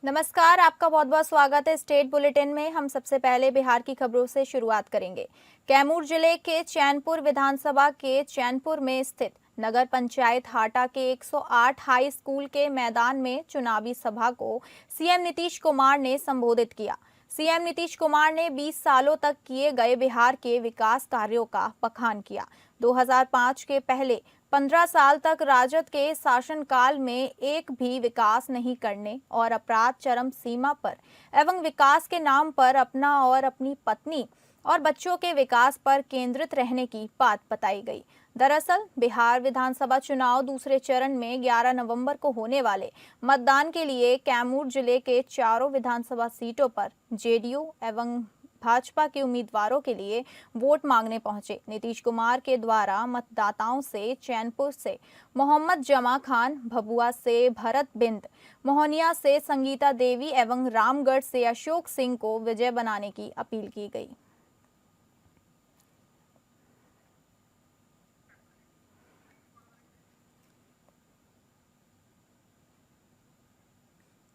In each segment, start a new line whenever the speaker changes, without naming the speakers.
नमस्कार, आपका बहुत बहुत स्वागत है स्टेट बुलेटिन में। हम सबसे पहले बिहार की खबरों से शुरुआत करेंगे। कैमूर जिले के चैनपुर विधानसभा के चैनपुर में स्थित नगर पंचायत हाटा के 108 हाई स्कूल के मैदान में चुनावी सभा को सीएम नीतीश कुमार ने संबोधित किया। सीएम नीतीश कुमार ने 20 सालों तक किए गए बिहार के विकास कार्यों का बखान किया। 2005 के पहले 15 साल तक राजद के शासनकाल में एक भी विकास नहीं करने और अपराध चरम सीमा पर एवं विकास के नाम पर अपना और अपनी पत्नी और बच्चों के विकास पर केंद्रित रहने की बात बताई गई। दरअसल बिहार विधानसभा चुनाव दूसरे चरण में 11 नवंबर को होने वाले मतदान के लिए कैमूर जिले के चारों विधानसभा सीटों पर जेडीयू एवं भाजपा के उम्मीदवारों के लिए वोट मांगने पहुंचे नीतीश कुमार के द्वारा मतदाताओं से चैनपुर से मोहम्मद जमा खान, भभुआ से भरत बिंद, मोहनिया से संगीता देवी एवं रामगढ़ से अशोक सिंह को विजय बनाने की अपील की गई।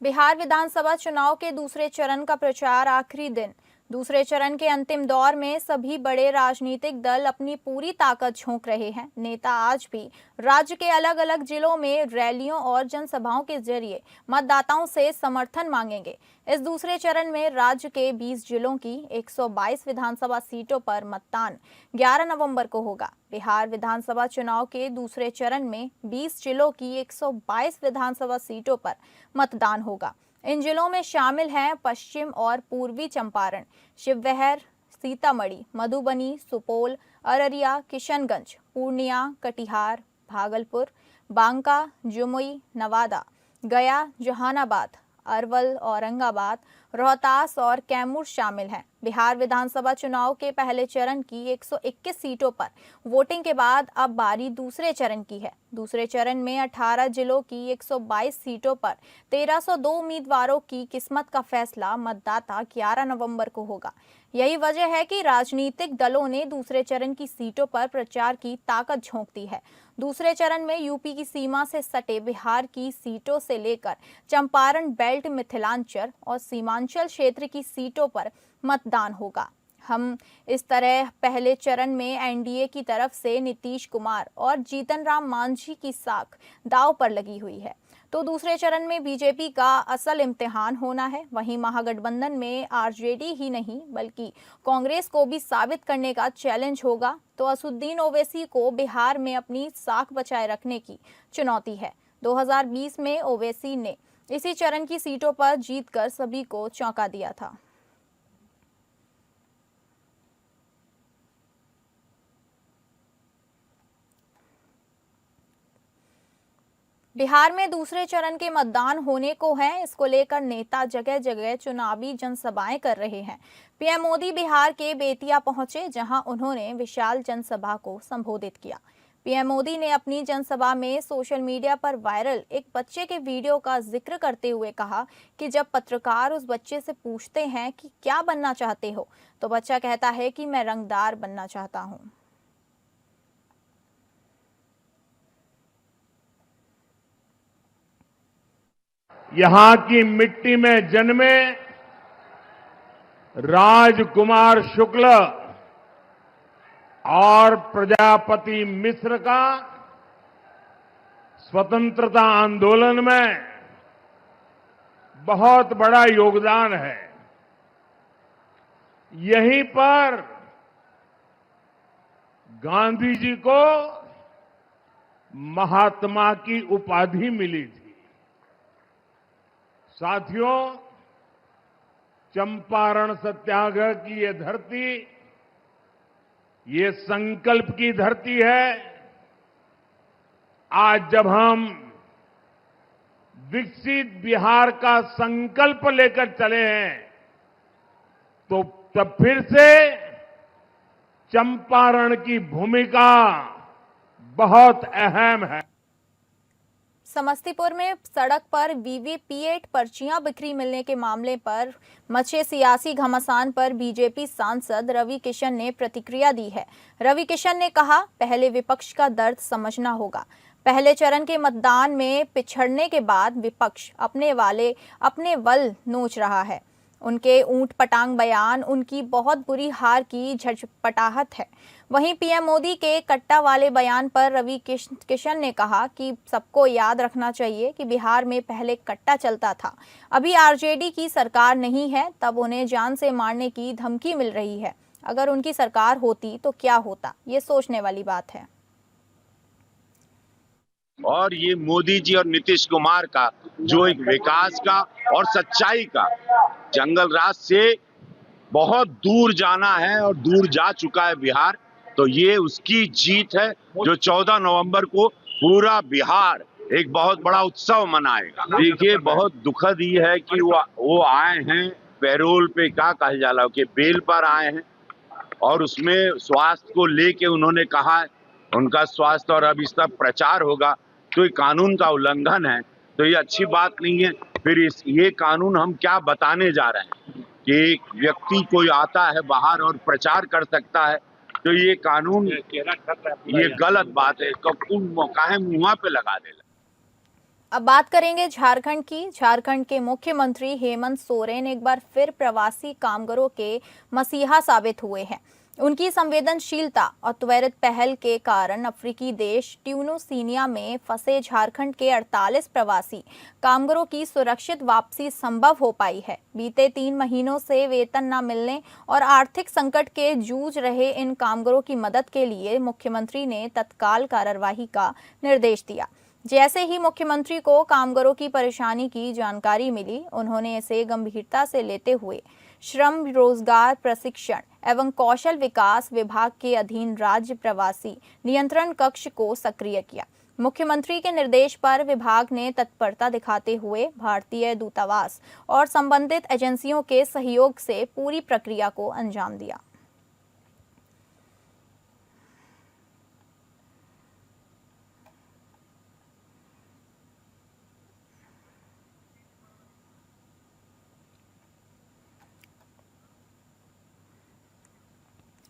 बिहार विधानसभा चुनाव के दूसरे चरण का प्रचार आखिरी दिन। दूसरे चरण के अंतिम दौर में सभी बड़े राजनीतिक दल अपनी पूरी ताकत झोंक रहे हैं। नेता आज भी राज्य के अलग अलग जिलों में रैलियों और जनसभाओं के जरिए मतदाताओं से समर्थन मांगेंगे। इस दूसरे चरण में राज्य के 20 जिलों की 122 विधानसभा सीटों पर मतदान 11 नवंबर को होगा। बिहार विधानसभा चुनाव के दूसरे चरण में 20 जिलों की 122 विधानसभा सीटों पर मतदान होगा। इन जिलों में शामिल हैं पश्चिम और पूर्वी चंपारण, शिवहर, सीतामढ़ी, मधुबनी, सुपौल, अररिया, किशनगंज, पूर्णिया, कटिहार, भागलपुर, बांका, जमुई, नवादा, गया, जहानाबाद, अरवल, औरंगाबाद, रोहतास और कैमूर शामिल हैं। बिहार विधानसभा चुनाव के पहले चरण की 121 सीटों पर वोटिंग के बाद अब बारी दूसरे चरण की है। दूसरे चरण में 18 जिलों की 122 सीटों पर 1302 उम्मीदवारों की किस्मत का फैसला मतदाता 11 नवंबर को होगा। यही वजह है कि राजनीतिक दलों ने दूसरे चरण की सीटों पर प्रचार की ताकत झोंक दी है। दूसरे चरण में यूपी की सीमा से सटे बिहार की सीटों से लेकर चंपारण बेल्ट, मिथिलांचल और सीमांचल क्षेत्र की सीटों पर मतदान होगा। हम इस तरह पहले चरण में एनडीए की तरफ से नीतीश कुमार और जीतन राम मांझी की साख दांव पर लगी हुई है, तो दूसरे चरण में बीजेपी का असल इम्तिहान होना है। वहीं महागठबंधन में आरजेडी ही नहीं बल्कि कांग्रेस को भी साबित करने का चैलेंज होगा। तो असदुद्दीन ओवैसी को बिहार में अपनी साख बचाए रखने की चुनौती है। 2020 में ओवैसी ने इसी चरण की सीटों पर जीतकर सभी को चौंका दिया था। बिहार में दूसरे चरण के मतदान होने को हैं, इसको लेकर नेता जगह जगह चुनावी जनसभाएं कर रहे हैं। पीएम मोदी बिहार के बेतिया पहुंचे, जहां उन्होंने विशाल जनसभा को संबोधित किया। पीएम मोदी ने अपनी जनसभा में सोशल मीडिया पर वायरल एक बच्चे के वीडियो का जिक्र करते हुए कहा कि जब पत्रकार उस बच्चे से पूछते हैं कि क्या बनना चाहते हो, तो बच्चा कहता है कि मैं रंगदार बनना चाहता हूं।
यहां की मिट्टी में जन्मे राजकुमार शुक्ल और प्रजापति मिश्र का स्वतंत्रता आंदोलन में बहुत बड़ा योगदान है। यहीं पर गांधी जी को महात्मा की उपाधि मिली थी। साथियों, चंपारण सत्याग्रह की ये धरती, ये संकल्प की धरती है। आज जब हम विकसित बिहार का संकल्प लेकर चले हैं, तो तब फिर से चंपारण की भूमिका बहुत अहम है।
समस्तीपुर में सड़क पर वीवीपीएट पर्चियां बिखरी मिलने के मामले पर मचे सियासी घमासान पर बीजेपी सांसद रवि किशन ने प्रतिक्रिया दी है। रवि किशन ने कहा, पहले विपक्ष का दर्द समझना होगा। पहले चरण के मतदान में पिछड़ने के बाद विपक्ष अपने बल नोच रहा है। उनके ऊंट पटांग बयान उनकी बहुत बुरी हार की झटपटाहट है। वहीं पीएम मोदी के कट्टा वाले बयान पर रवि किशन ने कहा कि सबको याद रखना चाहिए कि बिहार में पहले कट्टा चलता था, अभी आरजेडी की सरकार नहीं है, तब उन्हें जान से मारने की धमकी मिल रही है। अगर उनकी सरकार होती तो क्या होता, ये सोचने वाली बात है।
और ये मोदी जी और नीतीश कुमार का जो एक विकास का और सच्चाई का जंगल राज से बहुत दूर जाना है और दूर जा चुका है बिहार, तो ये उसकी जीत है जो 14 नवंबर को पूरा बिहार एक बहुत बड़ा उत्सव मनाएगा। देखिए, बहुत दुखद ये है कि वो आए हैं पैरोल पे, क्या कहा जाला कि बेल पर आए हैं, और उसमें स्वास्थ्य को लेके उन्होंने कहा उनका स्वास्थ्य और अब इसका प्रचार होगा, तो ये कानून का उल्लंघन है, तो ये अच्छी बात नहीं है। फिर ये कानून हम क्या बताने जा रहे हैं कि एक व्यक्ति कोई आता है बाहर और प्रचार कर सकता है, तो ये कानून ये गलत बात है। काहे मुंह पे लगा देला।
अब बात करेंगे झारखंड की। झारखंड के मुख्यमंत्री हेमंत सोरेन एक बार फिर प्रवासी कामगारों के मसीहा साबित हुए हैं। उनकी संवेदनशीलता और त्वरित पहल के कारण अफ्रीकी देश ट्यूनीशिया में फंसे झारखंड के 48 प्रवासी कामगारों की सुरक्षित वापसी संभव हो पाई है। बीते 3 महीनों से वेतन न मिलने और आर्थिक संकट के जूझ रहे इन कामगारों की मदद के लिए मुख्यमंत्री ने तत्काल कार्रवाई का निर्देश दिया। जैसे ही मुख्यमंत्री को कामगारों की परेशानी की जानकारी मिली, उन्होंने इसे गंभीरता से लेते हुए श्रम रोजगार प्रशिक्षण एवं कौशल विकास विभाग के अधीन राज्य प्रवासी नियंत्रण कक्ष को सक्रिय किया। मुख्यमंत्री के निर्देश पर विभाग ने तत्परता दिखाते हुए भारतीय दूतावास और संबंधित एजेंसियों के सहयोग से पूरी प्रक्रिया को अंजाम दिया।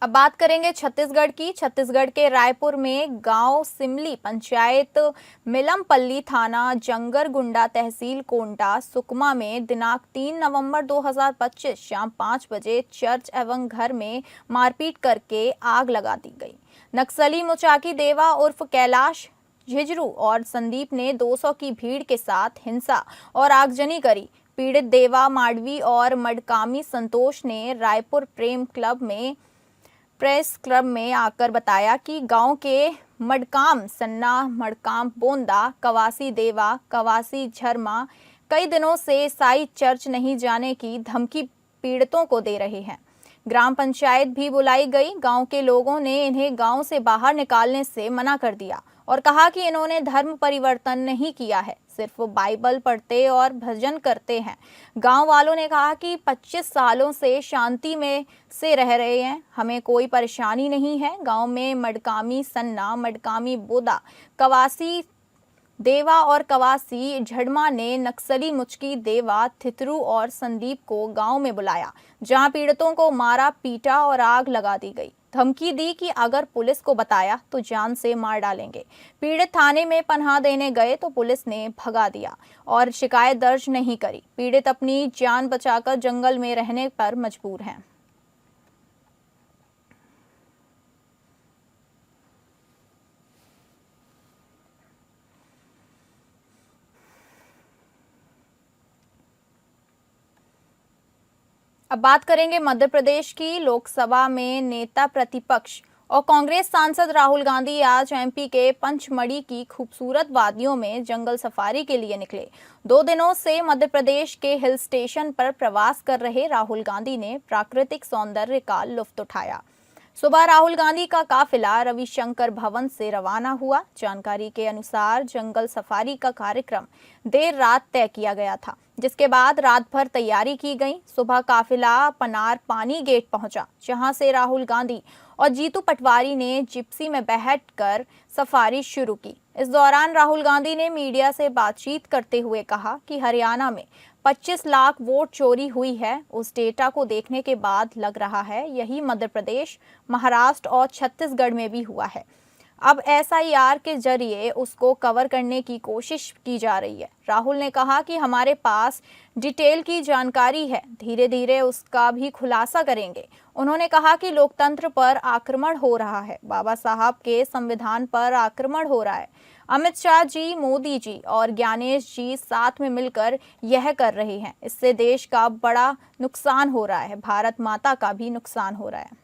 अब बात करेंगे छत्तीसगढ़ की। छत्तीसगढ़ के रायपुर में गांव सिमली पंचायत मिलमपल्ली थाना जंगरगुंडा तहसील कोंटा सुकमा में दिनांक 3 नवंबर 2025 शाम 5 बजे चर्च एवं घर में मारपीट करके आग लगा दी गई। नक्सली मुचाकी देवा उर्फ कैलाश झिझरू और संदीप ने 200 की भीड़ के साथ हिंसा और आगजनी करी। पीड़ित देवा माडवी और मडकामी संतोष ने रायपुर प्रेस क्लब में आकर बताया कि गांव के मडकाम सन्ना, मडकाम बोंदा, कवासी देवा, कवासी झरमा कई दिनों से ईसाई चर्च नहीं जाने की धमकी पीड़ितों को दे रहे हैं। ग्राम पंचायत भी बुलाई गई। गांव के लोगों ने इन्हें गांव से बाहर निकालने से मना कर दिया और कहा कि इन्होंने धर्म परिवर्तन नहीं किया है, सिर्फ बाइबल पढ़ते और भजन करते हैं। गांव वालों ने कहा कि 25 सालों से शांति में से रह रहे हैं, हमें कोई परेशानी नहीं है। गांव में मडकामी सन्ना, मडकामी बोदा, कवासी देवा और कवासी झड़मा ने नक्सली मुचकी देवा, थितरू और संदीप को गांव में बुलाया, जहां पीड़ितों को मारा, पीटा और आग लगा दी गई। धमकी दी कि अगर पुलिस को बताया तो जान से मार डालेंगे। पीड़ित थाने में पनाह देने गए तो पुलिस ने भगा दिया और शिकायत दर्ज नहीं करी। पीड़ित अपनी जान बचाकर जंगल में रहने पर मजबूर हैं। अब बात करेंगे मध्य प्रदेश की। लोकसभा में नेता प्रतिपक्ष और कांग्रेस सांसद राहुल गांधी आज एमपी के पंचमढ़ी की खूबसूरत वादियों में जंगल सफारी के लिए निकले। 2 दिनों से मध्य प्रदेश के हिल स्टेशन पर प्रवास कर रहे राहुल गांधी ने प्राकृतिक सौंदर्य का लुत्फ उठाया। सुबह राहुल गांधी का काफिला रविशंकर भवन से रवाना हुआ। जानकारी के अनुसार जंगल सफारी का कार्यक्रम देर रात तय किया गया था, जिसके बाद रात भर तैयारी की गई। सुबह काफिला पनार पानी गेट पहुंचा, जहां से राहुल गांधी और जीतू पटवारी ने जिप्सी में बैठकर सफारी शुरू की। इस दौरान राहुल गांधी ने मीडिया से बातचीत करते हुए कहा कि हरियाणा में 25 लाख वोट चोरी हुई है। उस डेटा को देखने के बाद लग रहा है यही मध्य प्रदेश, महाराष्ट्र और छत्तीसगढ़ में भी हुआ है। अब एसआईआर के जरिए उसको कवर करने की कोशिश की जा रही है। राहुल ने कहा कि हमारे पास डिटेल की जानकारी है, धीरे धीरे उसका भी खुलासा करेंगे। उन्होंने कहा कि लोकतंत्र पर आक्रमण हो रहा है, बाबा साहब के संविधान पर आक्रमण हो रहा है। अमित शाह जी, मोदी जी और ज्ञानेश जी साथ में मिलकर यह कर रहे हैं। इससे देश का बड़ा नुकसान हो रहा है, भारत माता का भी नुकसान हो रहा है।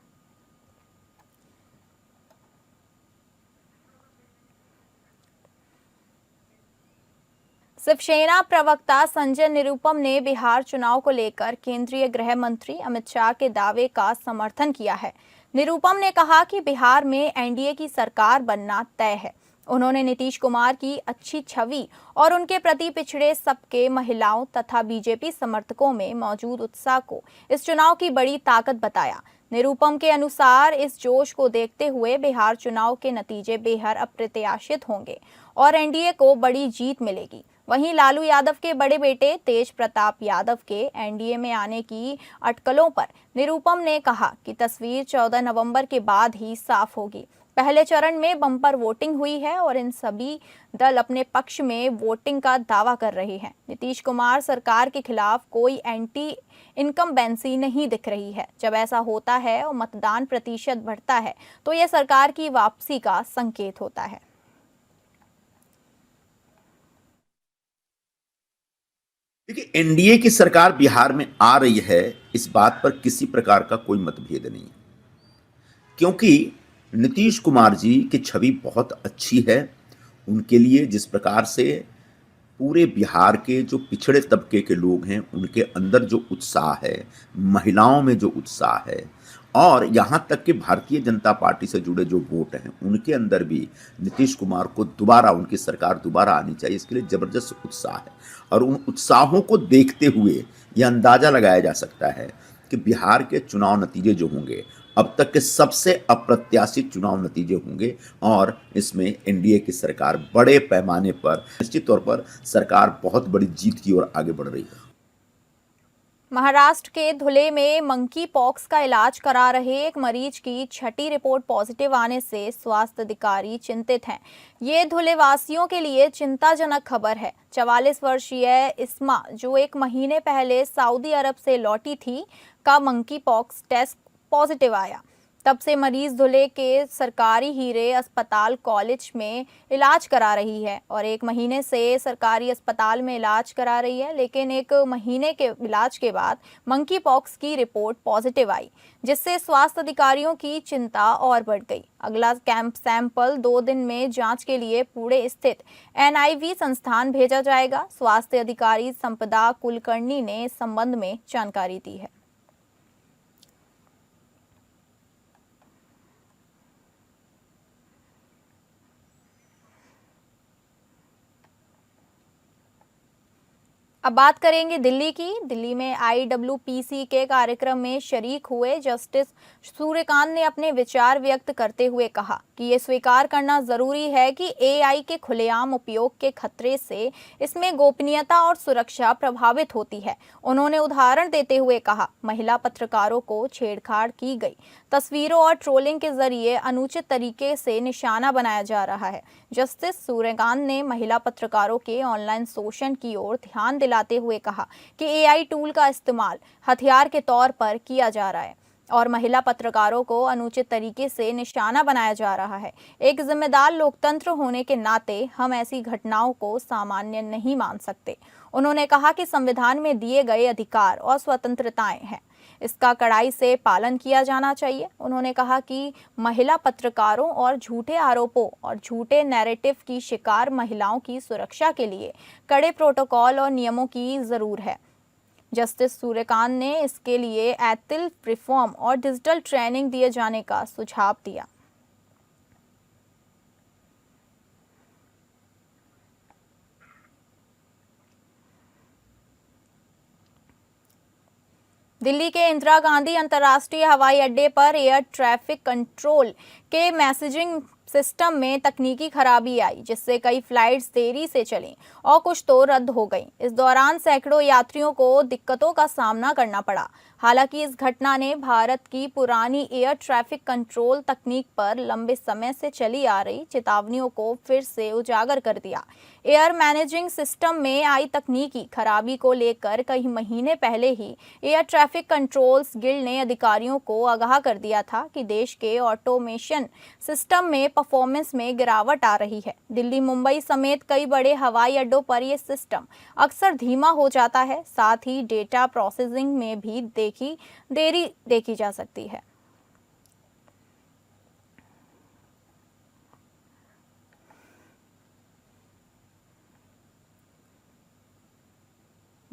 शिवसेना प्रवक्ता संजय निरुपम ने बिहार चुनाव को लेकर केंद्रीय गृह मंत्री अमित शाह के दावे का समर्थन किया है। निरुपम ने कहा कि बिहार में एनडीए की सरकार बनना तय है। उन्होंने नीतीश कुमार की अच्छी छवि और उनके प्रति पिछड़े सबके, महिलाओं तथा बीजेपी समर्थकों में मौजूद उत्साह को इस चुनाव की बड़ी ताकत बताया। निरुपम के अनुसार इस जोश को देखते हुए बिहार चुनाव के नतीजे बेहद अप्रत्याशित होंगे और एनडीए को बड़ी जीत मिलेगी। वहीं लालू यादव के बड़े बेटे तेज प्रताप यादव के एनडीए में आने की अटकलों पर निरुपम ने कहा कि तस्वीर 14 नवंबर के बाद ही साफ होगी। पहले चरण में बम्पर वोटिंग हुई है और इन सभी दल अपने पक्ष में वोटिंग का दावा कर रहे हैं। नीतीश कुमार सरकार के खिलाफ कोई एंटी इनकम्बेंसी नहीं दिख रही है। जब ऐसा होता है और मतदान प्रतिशत बढ़ता है तो यह सरकार की वापसी का संकेत होता है।
देखिए, एनडीए की सरकार बिहार में आ रही है, इस बात पर किसी प्रकार का कोई मतभेद नहीं है, क्योंकि नीतीश कुमार जी की छवि बहुत अच्छी है। उनके लिए जिस प्रकार से पूरे बिहार के जो पिछड़े तबके के लोग हैं, उनके अंदर जो उत्साह है, महिलाओं में जो उत्साह है, और यहाँ तक कि भारतीय जनता पार्टी से जुड़े जो वोट हैं, उनके अंदर भी नीतीश कुमार को दोबारा, उनकी सरकार दोबारा आनी चाहिए, इसके लिए जबरदस्त उत्साह है। और उन उत्साहों को देखते हुए यह अंदाजा लगाया जा सकता है कि बिहार के चुनाव नतीजे जो होंगे, अब तक के सबसे अप्रत्याशित चुनाव नतीजे होंगे और इसमें एनडीए की सरकार बड़े पैमाने पर, निश्चित तौर पर सरकार बहुत बड़ी जीत की ओर आगे बढ़ रही है।
महाराष्ट्र के धुले में मंकी पॉक्स का इलाज करा रहे एक मरीज की छठी रिपोर्ट पॉजिटिव आने से स्वास्थ्य अधिकारी चिंतित हैं। ये धुले वासियों के लिए चिंताजनक खबर है। 44 वर्षीय इस्मा, जो 1 महीने पहले सऊदी अरब से लौटी थी, का मंकी पॉक्स टेस्ट पॉजिटिव आया। तब से मरीज धुले के सरकारी हीरे अस्पताल कॉलेज में इलाज करा रही है और 1 महीने से सरकारी अस्पताल में इलाज करा रही है। लेकिन 1 महीने के इलाज के बाद मंकी पॉक्स की रिपोर्ट पॉजिटिव आई, जिससे स्वास्थ्य अधिकारियों की चिंता और बढ़ गई। अगला सैंपल 2 दिन में जांच के लिए पुणे स्थित एनआईवी संस्थान भेजा जाएगा। स्वास्थ्य अधिकारी संपदा कुलकर्णी ने इस संबंध में जानकारी दी है। अब बात करेंगे दिल्ली की। दिल्ली में IWPC के कार्यक्रम में शरीक हुए जस्टिस सूर्यकांत ने अपने विचार व्यक्त करते हुए कहा कि ये स्वीकार करना जरूरी है कि AI के खुलेआम उपयोग के खतरे से इसमें गोपनीयता और सुरक्षा प्रभावित होती है। उन्होंने उदाहरण देते हुए कहा, महिला पत्रकारों को छेड़छाड़ की गई तस्वीरों और ट्रोलिंग के जरिए अनुचित तरीके से निशाना बनाया जा रहा है। जस्टिस सूर्यकांत ने महिला पत्रकारों के ऑनलाइन शोषण की ओर ध्यान दिलाते हुए कहा कि AI टूल का इस्तेमाल हथियार के तौर पर किया जा रहा है और महिला पत्रकारों को अनुचित तरीके से निशाना बनाया जा रहा है। एक जिम्मेदार लोकतंत्र होने के नाते हम ऐसी घटनाओं को सामान्य नहीं मान सकते। उन्होंने कहा कि संविधान में दिए गए अधिकार और स्वतंत्रताएं हैं, इसका कड़ाई से पालन किया जाना चाहिए। उन्होंने कहा कि महिला पत्रकारों और झूठे आरोपों और झूठे नैरेटिव की शिकार महिलाओं की सुरक्षा के लिए कड़े प्रोटोकॉल और नियमों की जरूर है। जस्टिस सूर्यकांत ने इसके लिए एथिकल रिफॉर्म और डिजिटल ट्रेनिंग दिए जाने का सुझाव दिया। दिल्ली के इंदिरा गांधी अंतर्राष्ट्रीय हवाई अड्डे पर एयर ट्रैफिक कंट्रोल के मैसेजिंग सिस्टम में तकनीकी खराबी आई, जिससे कई फ्लाइट्स देरी से चलीं और कुछ तो रद्द हो गईं। इस दौरान सैकड़ों यात्रियों को दिक्कतों का सामना करना पड़ा। हालांकि इस घटना ने भारत की पुरानी एयर ट्रैफिक कंट्रोल तकनीक पर लंबे समय से चली आ रही चेतावनियों को फिर से उजागर कर दिया। एयर मैनेजिंग सिस्टम में आई तकनीकी खराबी को लेकर कई महीने पहले ही एयर ट्रैफिक कंट्रोल्स गिल्ड ने अधिकारियों को आगाह कर दिया था कि देश के ऑटोमेशन सिस्टम में परफॉर्मेंस में गिरावट आ रही है। दिल्ली, मुंबई समेत कई बड़े हवाई अड्डों पर यह सिस्टम अक्सर धीमा हो जाता है। साथ ही डेटा प्रोसेसिंग में भी देरी देखी जा सकती है।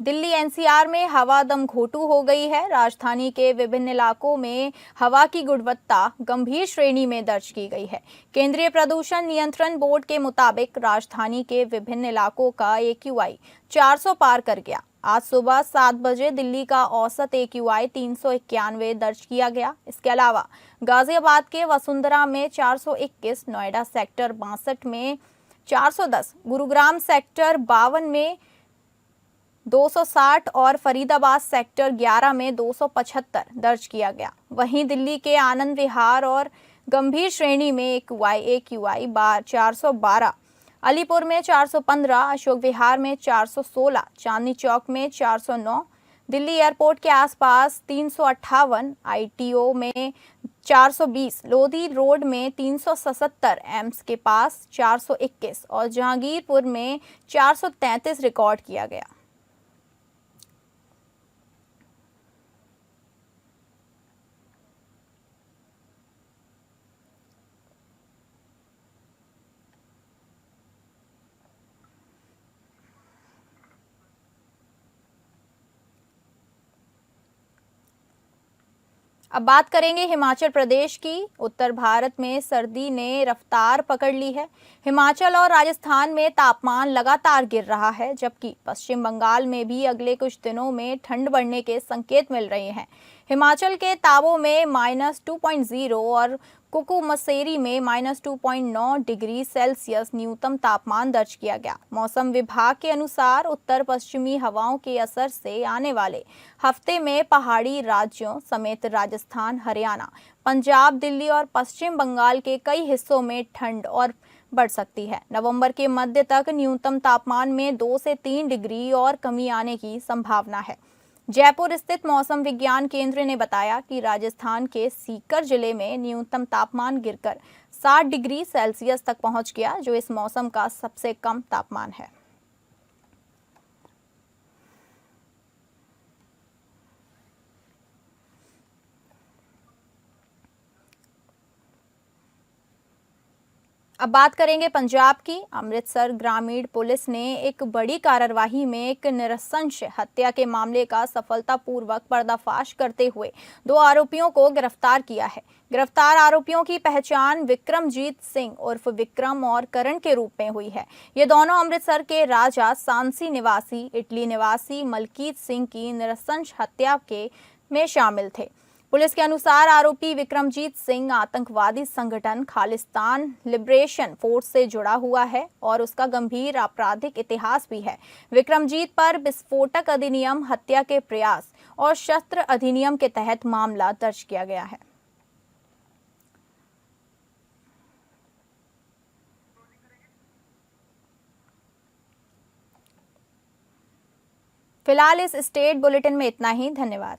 दिल्ली एनसीआर में हवा दम घोटू हो गई है। राजधानी के विभिन्न इलाकों में हवा की गुणवत्ता गंभीर श्रेणी में दर्ज की गई है। केंद्रीय प्रदूषण नियंत्रण बोर्ड के मुताबिक राजधानी के विभिन्न इलाकों का AQI 400 पार कर गया। आज सुबह 7 बजे दिल्ली का औसत AQI 391 दर्ज किया गया। इसके अलावा गाजियाबाद के वसुंधरा में 421, नोएडा सेक्टर 62 में 410, गुरुग्राम सेक्टर 52 में 260 और फरीदाबाद सेक्टर 11 में 275 दर्ज किया गया। वहीं दिल्ली के आनंद विहार और गंभीर श्रेणी में AQI 412, अलीपुर में 415, अशोक विहार में 416, चांदनी चौक में 409, दिल्ली एयरपोर्ट के आसपास 358, ITO में 420, लोधी रोड में 377, एम्स के पास 421 और जहांगीरपुर में 433 रिकॉर्ड किया गया। अब बात करेंगे हिमाचल प्रदेश की। उत्तर भारत में सर्दी ने रफ्तार पकड़ ली है। हिमाचल और राजस्थान में तापमान लगातार गिर रहा है, जबकि पश्चिम बंगाल में भी अगले कुछ दिनों में ठंड बढ़ने के संकेत मिल रहे हैं। हिमाचल के ताबो में -2.0 और कुकू मसेरी में -2.9 डिग्री सेल्सियस न्यूनतम तापमान दर्ज किया गया। मौसम विभाग के अनुसार उत्तर पश्चिमी हवाओं के असर से आने वाले हफ्ते में पहाड़ी राज्यों समेत राजस्थान, हरियाणा, पंजाब, दिल्ली और पश्चिम बंगाल के कई हिस्सों में ठंड और बढ़ सकती है। नवंबर के मध्य तक न्यूनतम तापमान में 2 से 3 डिग्री और कमी आने की संभावना है। जयपुर स्थित मौसम विज्ञान केंद्र ने बताया कि राजस्थान के सीकर जिले में न्यूनतम तापमान गिरकर 60 डिग्री सेल्सियस तक पहुंच गया, जो इस मौसम का सबसे कम तापमान है। अब बात करेंगे पंजाब की। अमृतसर ग्रामीण पुलिस ने एक बड़ी कार्रवाई में एक नृशंस हत्या के मामले का सफलतापूर्वक पर्दाफाश करते हुए 2 आरोपियों को गिरफ्तार किया है। गिरफ्तार आरोपियों की पहचान विक्रमजीत सिंह उर्फ विक्रम और करण के रूप में हुई है। ये दोनों अमृतसर के राजा सांसी निवासी इटली निवासी मलकीत सिंह की नृशंस हत्या में शामिल थे। पुलिस के अनुसार आरोपी विक्रमजीत सिंह आतंकवादी संगठन खालिस्तान लिबरेशन फोर्स से जुड़ा हुआ है और उसका गंभीर आपराधिक इतिहास भी है। विक्रमजीत पर विस्फोटक अधिनियम, हत्या के प्रयास और शस्त्र अधिनियम के तहत मामला दर्ज किया गया है। फिलहाल इस स्टेट बुलेटिन में इतना ही। धन्यवाद।